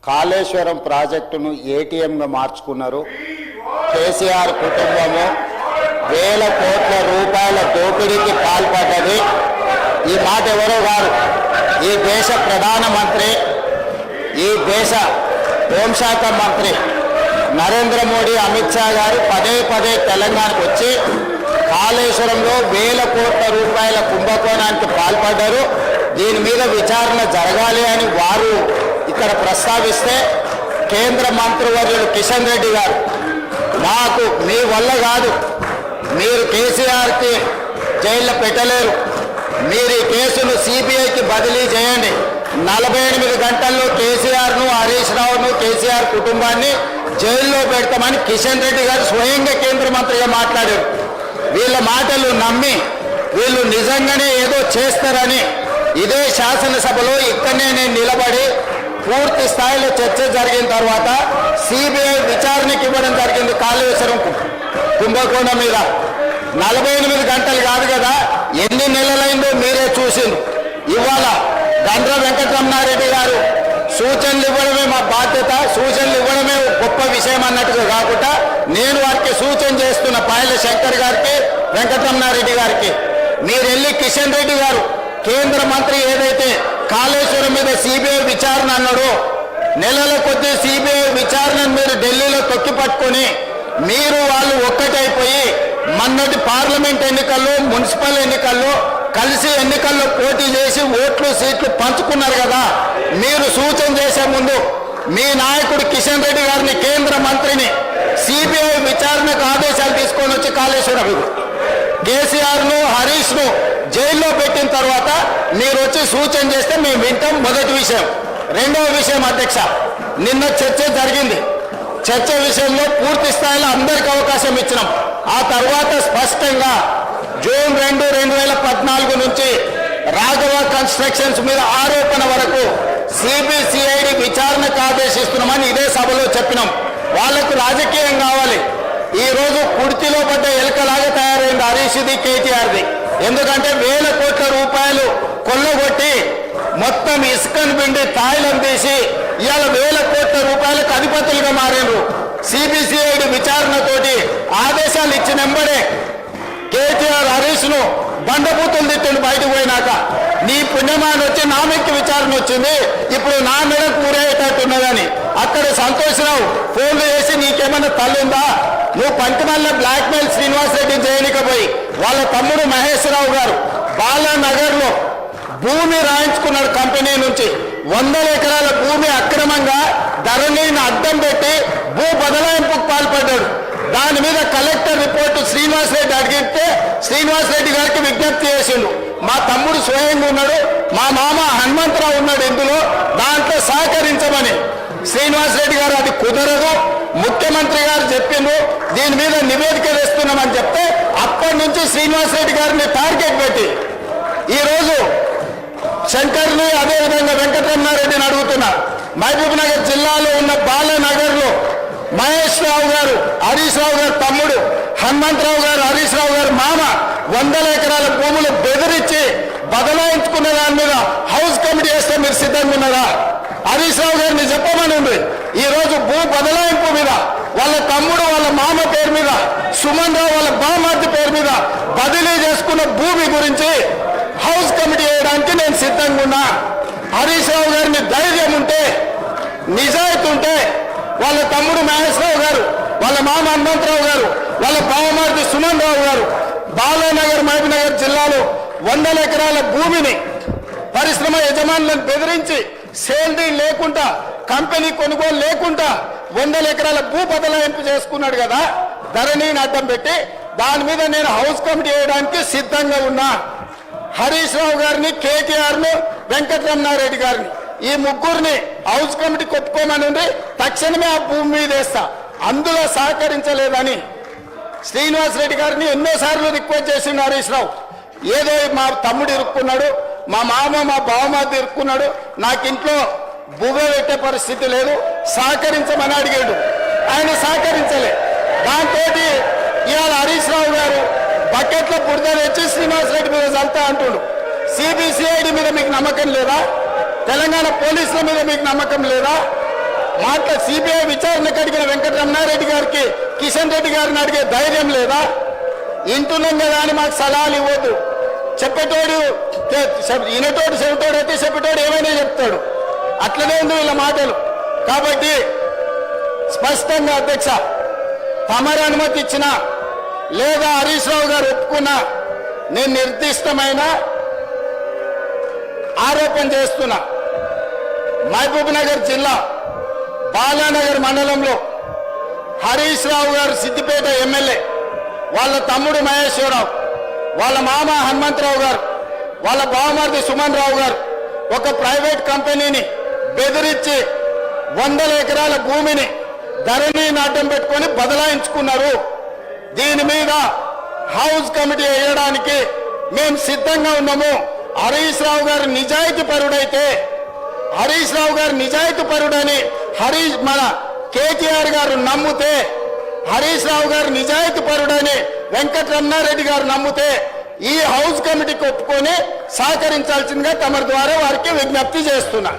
కాళేశ్వరం ప్రాజెక్టును ఏటీఎంగా మార్చుకున్నారు. కేసీఆర్ కుటుంబము వేల కోట్ల రూపాయల దోపిడీకి పాల్పడ్డది. ఈ మాట ఎవరో గారు, ఈ దేశ ప్రధానమంత్రి, ఈ దేశ హోంశాఖ మంత్రి నరేంద్ర మోడీ, అమిత్ షా గారు పదే పదే తెలంగాణకు వచ్చి కాళేశ్వరంలో వేల కోట్ల రూపాయల కుంభకోణానికి పాల్పడ్డారు. దీని మీద విచారణ జరగాలి అని వారు ఇక్కడ ప్రస్తావిస్తే కేంద్ర మంత్రివర్యులు కిషన్ రెడ్డి గారు, నాకు మీ వల్ల కాదు, మీరు కేసీఆర్కి జైల్లో పెట్టలేరు, మీరు ఈ కేసును సిబిఐకి బదిలీ చేయండి, 48 గంటల్లో కేసీఆర్ను, హరీష్ రావును, కేసీఆర్ కుటుంబాన్ని జైల్లో పెడతామని కిషన్ రెడ్డి గారు స్వయంగా కేంద్ర మంత్రిగా మాట్లాడారు. వీళ్ళ మాటలు నమ్మి వీళ్ళు నిజంగానే ఏదో చేస్తారని ఇదే శాసనసభలో ఇక్కడనే నేను నిలబడి పూర్తి స్థాయిలో చర్చ జరిగిన తర్వాత సిబిఐ విచారణకి ఇవ్వడం జరిగింది. కాళేశ్వరం కుంభకోణం మీద 48 గంటలు కాదు కదా, ఎన్ని నెలలైందో మీరే చూసిండ్రు. ఇవాళ గండ్ర వెంకటరమణారెడ్డి గారు సూచనలు ఇవ్వడమే మా బాధ్యత, సూచనలు ఇవ్వడమే గొప్ప విషయం అన్నట్టుగా కాకుండా నేను వారికి సూచన చేస్తున్న పాయల శంకర్ గారికి, వెంకటరమణారెడ్డి గారికి, మీరు వెళ్ళి కిషన్ రెడ్డి గారు కేంద్ర మంత్రి ఏదైతే కాళేశ్వరం మీద సిబిఐ విచారణ అన్నాడో, నెలల కొద్దీ సిబిఐ విచారణను మీరు ఢిల్లీలో తొక్కి పట్టుకొని మీరు వాళ్ళు ఒక్కటైపోయి మొన్నటి పార్లమెంట్ ఎన్నికల్లో, మున్సిపల్ ఎన్నికల్లో కలిసి ఎన్నికల్లో పోటీ చేసి ఓట్లు సీట్లు పంచుకున్నారు కదా. మీరు సూచన చేసే ముందు మీ నాయకుడు కిషన్ రెడ్డి గారిని, కేంద్ర మంత్రిని సిబిఐ విచారణకు ఆదేశాలు తీసుకొని వచ్చి కాళేశ్వరం కేసీఆర్ను, హరీష్ను జైల్లో పెట్టిన తర్వాత మీరు వచ్చి సూచన చేస్తే మేము వింటాం. మొదటి విషయం. రెండవ విషయం అధ్యక్ష, నిన్న చర్చ జరిగింది. చర్చ విషయంలో పూర్తి స్థాయిలో అందరికీ అవకాశం ఇచ్చినాం. ఆ తర్వాత స్పష్టంగా జూన్ 2, 2014 నుంచి రాఘవ కన్స్ట్రక్షన్స్ మీద ఆరోపణ వరకు సిబిసిఐడి విచారణకు ఆదేశిస్తున్నామని ఇదే సభలో చెప్పినాం. వాళ్లకు రాజకీయం కావాలి. ఈ రోజు కుర్చీలో పడ్డ ఎలుకలాగా తయారైంది హరీష్ది, కేటీఆర్ది. ఎందుకంటే వేల కోట్ల రూపాయలు కొల్లగొట్టి మొత్తం ఇసుకను పిండి తాయిలం తీసి ఇవాళ వేల కోట్ల రూపాయలకు అధిపతులుగా మారారు. సిబిసిఐడి విచారణతోటి ఆదేశాలు ఇచ్చిన వెంబడే కేటీఆర్ హరీష్ను బండబూతులు తిట్టిండు. బయటకు పోయినాక నీ పుణ్యమాన్ని వచ్చి నా మీదకి విచారణ వచ్చింది, ఇప్పుడు నా మీద కూరేటట్టున్నదని అక్కడ సంతోషరావు ఫోన్లు చేసి నీకేమన్నా తల్లిందా, నువ్వు పంచమల్ల బ్లాక్మెయిల్ శ్రీనివాసరెడ్డిని చేయనికపోయి వాళ్ళ తమ్ముడు మహేష్ రావు గారు బాలానగర్లో భూమి రాయించుకున్నాడు. కంపెనీ నుంచి 100 ఎకరాల భూమి అక్రమంగా ధరణిని అడ్డం పెట్టి భూ బదలాయింపుకు పాల్పడ్డాడు. దాని మీద కలెక్టర్ రిపోర్టు శ్రీనివాసరెడ్డి అడిగితే శ్రీనివాసరెడ్డి గారికి విజ్ఞప్తి చేసిండు. మా తమ్ముడు స్వయంగా ఉన్నాడు, మా మామ హనుమంతరావు ఉన్నాడు ఇందులో, దాంట్లో సహకరించమని. శ్రీనివాసరెడ్డి గారు అది కుదరదు, ముఖ్యమంత్రి గారు చెప్పిండ్రు, దీని మీద నివేదిక వేస్తున్నామని చెప్తే అప్పటి నుంచి శ్రీనివాసరెడ్డి గారిని టార్గెట్ పెట్టి ఈరోజు శంకర్ని, అదేవిధంగా వెంకటరమణారెడ్డిని అడుగుతున్నా. మహబూబ్ నగర్ జిల్లాలో ఉన్న బాలానగర్లో మహేష్ రావు గారు, హరీష్ రావు గారు తమ్ముడు, హనుమంతరావు గారు, హరీష్ రావు గారు మామ 100 ఎకరాల భూములు బెదిరించి బదలాయించుకున్న దాని మీద హౌస్ కమిటీ వేస్తే మీరు సిద్ధంగా ఉన్నారా? హరీష్ రావు గారిని చెప్పమని ఉంది. ఈ రోజు భూ బదలాయింపు మీద వాళ్ళ తమ్ముడు, వాళ్ళ మామ పేరు మీద, సుమన్ రావు వాళ్ళ బామార్ది పేరు మీద బదిలీ చేసుకున్న భూమి గురించి హౌస్ కమిటీ వేయడానికి నేను సిద్ధంగా ఉన్నా. హరీష్ రావు గారిని ధైర్యం ఉంటే, నిజాయితీ ఉంటే వాళ్ళ తమ్ముడు మహేశ్వరరావు గారు, వాళ్ళ మామ హనుమంతరావు గారు, వాళ్ళ బావమార్ది సుమన్ రావు గారు బాలానగర్, మహబూబ్ నగర్ జిల్లాలో 100 ఎకరాల భూమిని పరిశ్రమ యజమానులను బెదిరించి సేల్డీ లేకుండా, కంపెనీ కొనుగోలు లేకుండా 100 ఎకరాల భూ బదలాయింపు చేసుకున్నాడు కదా, ధరణిని అడ్డం పెట్టి. దాని మీద నేను హౌస్ కమిటీ వేయడానికి సిద్ధంగా ఉన్నా. హరీష్ రావు గారిని, కేటీఆర్ను, వెంకటరమణారెడ్డి గారిని ఈ ముగ్గురిని హౌస్ కమిటీకి ఒప్పుకోమని ఉంది. తక్షణమే ఆ భూమి మీద వేస్తా. అందులో సహకరించలేదని శ్రీనివాసరెడ్డి గారిని ఎన్నోసార్లు రిక్వెస్ట్ చేసిండు హరీష్ రావు. ఏదో మా తమ్ముడు ఇరుక్కున్నాడు, మా మామ, మా బావమార్ది ఇరుక్కున్నాడు, నాకు ఇంట్లో బువ్వ పెట్టే పరిస్థితి లేదు, సహకరించమని అడిగాడు. ఆయన సహకరించలే. దాంతో ఇవాళ హరీష్ రావు గారు బకెట్లో బురద తెచ్చి శ్రీనివాసరెడ్డి మీద చల్తా అంటుడు. సిబిసిఐడి మీద మీకు నమ్మకం లేదా? తెలంగాణ పోలీసుల మీద మీకు నమ్మకం లేదా? మాట్లా సిబిఐ విచారణకు అడిగిన వెంకటరమణారెడ్డి గారికి కిషన్ రెడ్డి గారిని అడిగే ధైర్యం లేదా? ఇంటున్నాం కదా అని మాకు సలహాలు ఇవ్వద్దు. చెప్పేటోడు వినేటోడు చెబుతాడు అయితే చెప్పేటోడు ఏమైనా చెప్తాడు. అట్లనే ఉంది వీళ్ళ మాటలు. కాబట్టి స్పష్టంగా అధ్యక్ష, తమరు అనుమతి ఇచ్చినా లేదా హరీష్ రావు గారు ఒప్పుకున్నా నేను నిర్దిష్టమైన ఆరోపణ చేస్తున్నా. మహబూబ్ నగర్ జిల్లా బాలానగర్ మండలంలో హరీష్ రావు గారు సిద్దిపేట ఎమ్మెల్యే, వాళ్ళ తమ్ముడు మహేశ్వరరావు, వాళ్ళ మామ హనుమంతరావు గారు, వాళ్ళ బావమరిది సుమన్ రావు గారు ఒక ప్రైవేట్ కంపెనీని బెదిరించి 100 ఎకరాల భూమిని ధరణి నాట్యం పెట్టుకొని బదలాయించుకున్నారు. దీని మీద హౌస్ కమిటీ వేయడానికి మేము సిద్ధంగా ఉన్నాము. హరీష్ రావు గారు నిజాయితీ పరుడైతే, హరీష్ రావు గారు నిజాయితీ పరుడని మన కేటీఆర్ గారు నమ్మితే, హరీష్ రావు గారు నిజాయితీ పరుడని వెంకటరమణారెడ్డి గారు నమ్మితే ఈ హౌస్ కమిటీకి ఒప్పుకొని సహకరించాల్సిందిగా తమ ద్వారా వారికి విజ్ఞప్తి చేస్తున్నా.